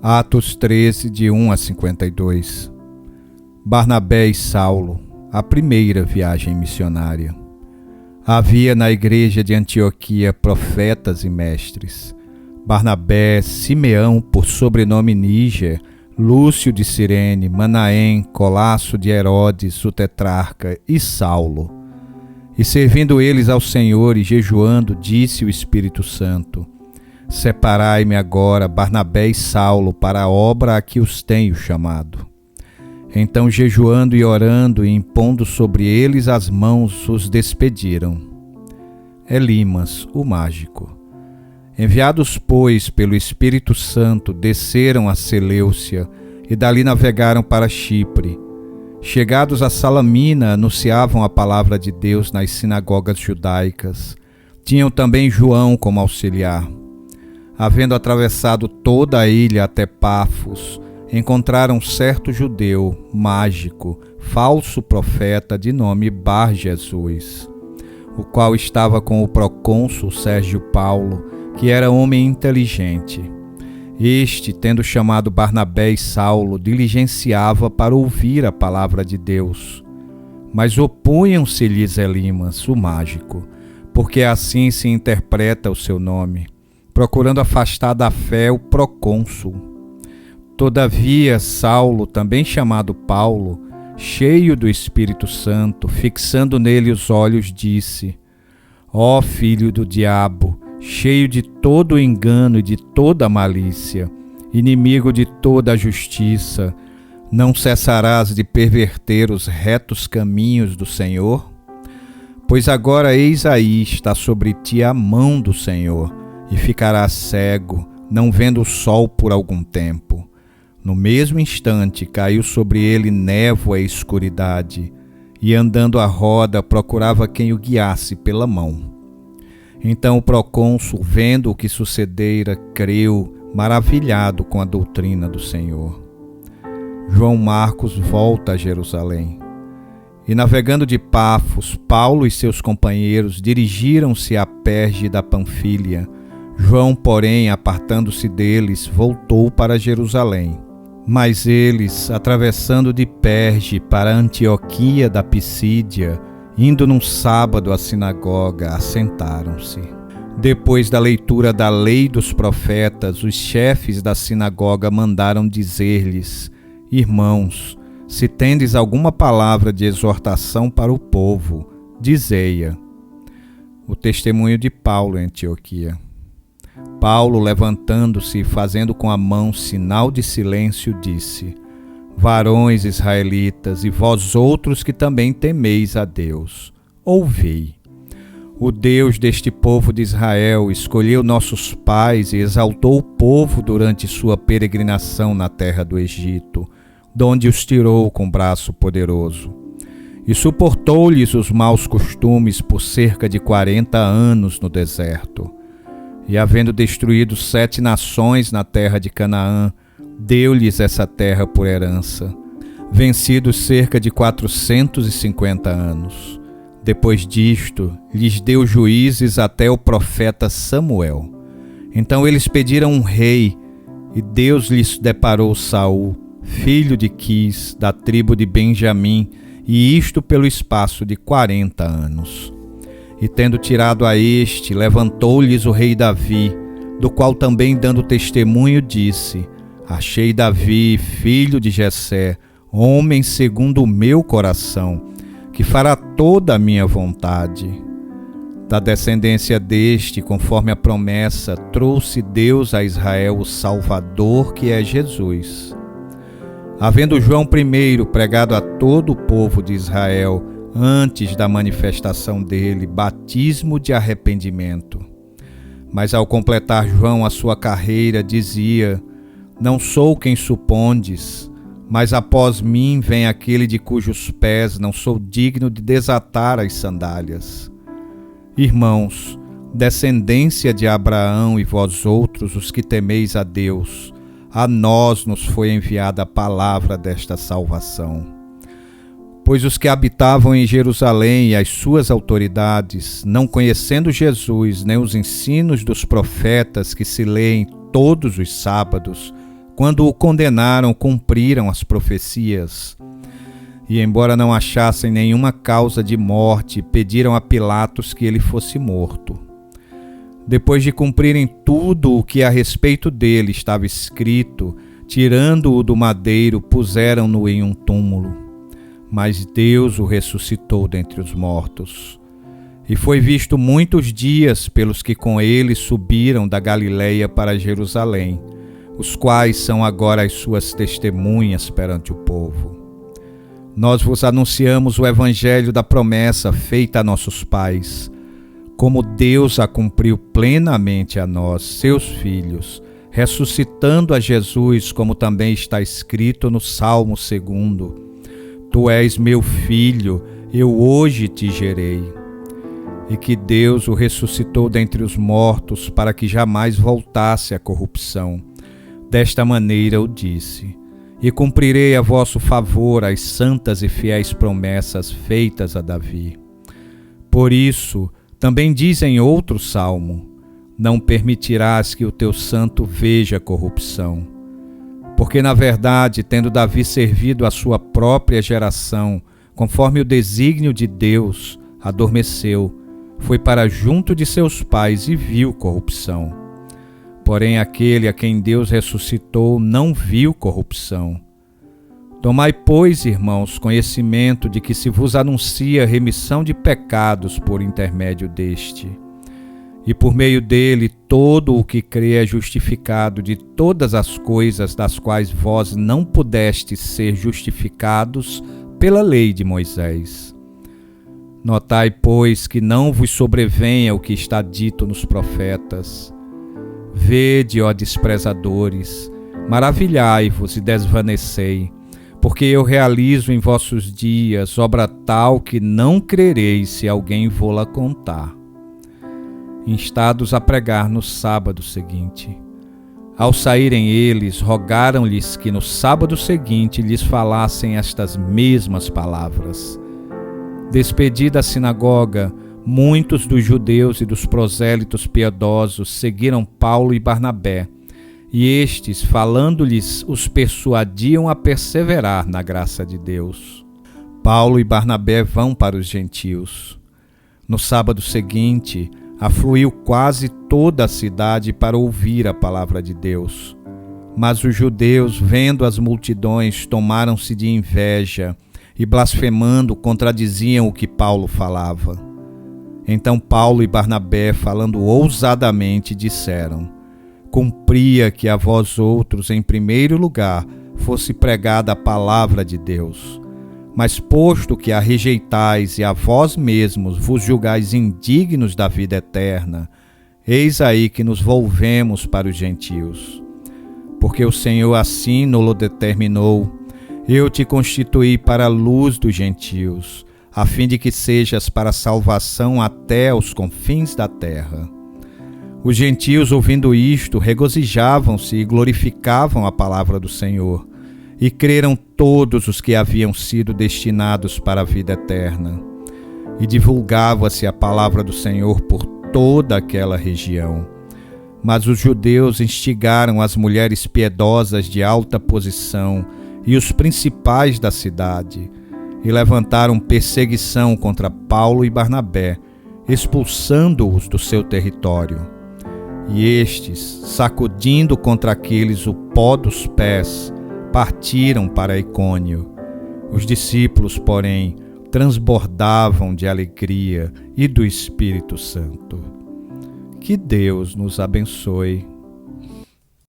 Atos 13, de 1 a 52. Barnabé e Saulo, a primeira viagem missionária. Havia na igreja de Antioquia profetas e mestres: Barnabé, Simeão, por sobrenome Níger, Lúcio de Cirene, Manaém, Colasso de Herodes, o tetrarca, e Saulo. E servindo eles ao Senhor e jejuando, disse o Espírito Santo: Separai-me agora Barnabé e Saulo para a obra a que os tenho chamado. Então, jejuando e orando e impondo sobre eles as mãos, os despediram. Elimas, o mágico. Enviados, pois, pelo Espírito Santo, desceram a Seleucia e dali navegaram para Chipre. Chegados a Salamina, anunciavam a palavra de Deus nas sinagogas judaicas. Tinham também João como auxiliar. Havendo atravessado toda a ilha até Pafos, encontraram certo judeu, mágico, falso profeta de nome Bar-Jesus, o qual estava com o procônsul Sérgio Paulo, que era homem inteligente. Este, tendo chamado Barnabé e Saulo, diligenciava para ouvir a palavra de Deus. Mas opunham-se-lhes Elimas, o mágico, porque assim se interpreta o seu nome, procurando afastar da fé o procônsul. Todavia, Saulo, também chamado Paulo, cheio do Espírito Santo, fixando nele os olhos, disse: Ó filho do diabo, cheio de todo o engano e de toda a malícia, inimigo de toda a justiça, não cessarás de perverter os retos caminhos do Senhor? Pois agora eis aí está sobre ti a mão do Senhor, e ficarás cego, não vendo o sol por algum tempo. No mesmo instante caiu sobre ele névoa e escuridade, e andando à roda procurava quem o guiasse pela mão. Então o procônsul, vendo o que sucedera, creu, maravilhado com a doutrina do Senhor. João Marcos volta a Jerusalém. E navegando de Pafos, Paulo e seus companheiros dirigiram-se a Perge da Panfília. João, porém, apartando-se deles, voltou para Jerusalém. Mas eles, atravessando de Perge para Antioquia da Pisídia, indo num sábado à sinagoga, assentaram-se. Depois da leitura da lei dos profetas, os chefes da sinagoga mandaram dizer-lhes: Irmãos, se tendes alguma palavra de exortação para o povo, dizei-a. O testemunho de Paulo em Antioquia. Paulo, levantando-se e fazendo com a mão sinal de silêncio, disse: Varões israelitas, e vós outros que também temeis a Deus, ouvi. O Deus deste povo de Israel escolheu nossos pais e exaltou o povo durante sua peregrinação na terra do Egito, donde os tirou com braço poderoso. E suportou-lhes os maus costumes por cerca de 40 anos no deserto. E havendo destruído 7 nações na terra de Canaã, deu-lhes essa terra por herança, vencidos cerca de 450 anos. Depois disto, lhes deu juízes até o profeta Samuel. Então eles pediram um rei, e Deus lhes deparou Saul, filho de Quis, da tribo de Benjamim, e isto pelo espaço de 40 anos. E tendo tirado a este, levantou-lhes o rei Davi, do qual também dando testemunho disse: Achei Davi, filho de Jessé, homem segundo o meu coração, que fará toda a minha vontade. Da descendência deste, conforme a promessa, trouxe Deus a Israel o Salvador, que é Jesus. Havendo João primeiro pregado a todo o povo de Israel, antes da manifestação dele, batismo de arrependimento. Mas ao completar João a sua carreira, dizia: Não sou quem supondes, mas após mim vem aquele de cujos pés não sou digno de desatar as sandálias. Irmãos, descendência de Abraão e vós outros, os que temeis a Deus, a nós nos foi enviada a palavra desta salvação. Pois os que habitavam em Jerusalém e as suas autoridades, não conhecendo Jesus nem os ensinos dos profetas que se leem todos os sábados, quando o condenaram, cumpriram as profecias. E, embora não achassem nenhuma causa de morte, pediram a Pilatos que ele fosse morto. Depois de cumprirem tudo o que a respeito dele estava escrito, tirando-o do madeiro, puseram-no em um túmulo. Mas Deus o ressuscitou dentre os mortos. E foi visto muitos dias pelos que com ele subiram da Galileia para Jerusalém, os quais são agora as suas testemunhas perante o povo. Nós vos anunciamos o evangelho da promessa feita a nossos pais, como Deus a cumpriu plenamente a nós, seus filhos, ressuscitando a Jesus, como também está escrito no Salmo 2: Tu és meu filho, eu hoje te gerei. E que Deus o ressuscitou dentre os mortos para que jamais voltasse à corrupção. Desta maneira o disse: E cumprirei a vosso favor as santas e fiéis promessas feitas a Davi. Por isso, também diz em outro salmo: Não permitirás que o teu santo veja corrupção. Porque, na verdade, tendo Davi servido a sua própria geração, conforme o desígnio de Deus, adormeceu, foi para junto de seus pais e viu corrupção. Porém, aquele a quem Deus ressuscitou não viu corrupção. Tomai, pois, irmãos, conhecimento de que se vos anuncia remissão de pecados por intermédio deste. E por meio dele todo o que crê é justificado de todas as coisas das quais vós não pudestes ser justificados pela lei de Moisés. Notai, pois, que não vos sobrevenha o que está dito nos profetas. Vede, ó desprezadores, maravilhai-vos e desvanecei, porque eu realizo em vossos dias obra tal que não crereis se alguém vô-la contar. Instados a pregar no sábado seguinte. Ao saírem eles, rogaram-lhes que no sábado seguinte lhes falassem estas mesmas palavras. Despedida a sinagoga, muitos dos judeus e dos prosélitos piedosos seguiram Paulo e Barnabé, e estes, falando-lhes, os persuadiam a perseverar na graça de Deus. Paulo e Barnabé vão para os gentios. No sábado seguinte, afluiu quase toda a cidade para ouvir a palavra de Deus. Mas os judeus, vendo as multidões, tomaram-se de inveja e, blasfemando, contradiziam o que Paulo falava. Então Paulo e Barnabé, falando ousadamente, disseram: Cumpria que a vós outros, em primeiro lugar, fosse pregada a palavra de Deus. Mas posto que a rejeitais e a vós mesmos vos julgais indignos da vida eterna, eis aí que nos volvemos para os gentios. Porque o Senhor assim nos determinou: Eu te constituí para a luz dos gentios, a fim de que sejas para salvação até os confins da terra. Os gentios, ouvindo isto, regozijavam-se e glorificavam a palavra do Senhor, e creram todos os que haviam sido destinados para a vida eterna. E divulgava-se a palavra do Senhor por toda aquela região. Mas os judeus instigaram as mulheres piedosas de alta posição e os principais da cidade, e levantaram perseguição contra Paulo e Barnabé, expulsando-os do seu território. E estes, sacudindo contra aqueles o pó dos pés, partiram para Icônio. Os discípulos, porém, transbordavam de alegria e do Espírito Santo. Que Deus nos abençoe.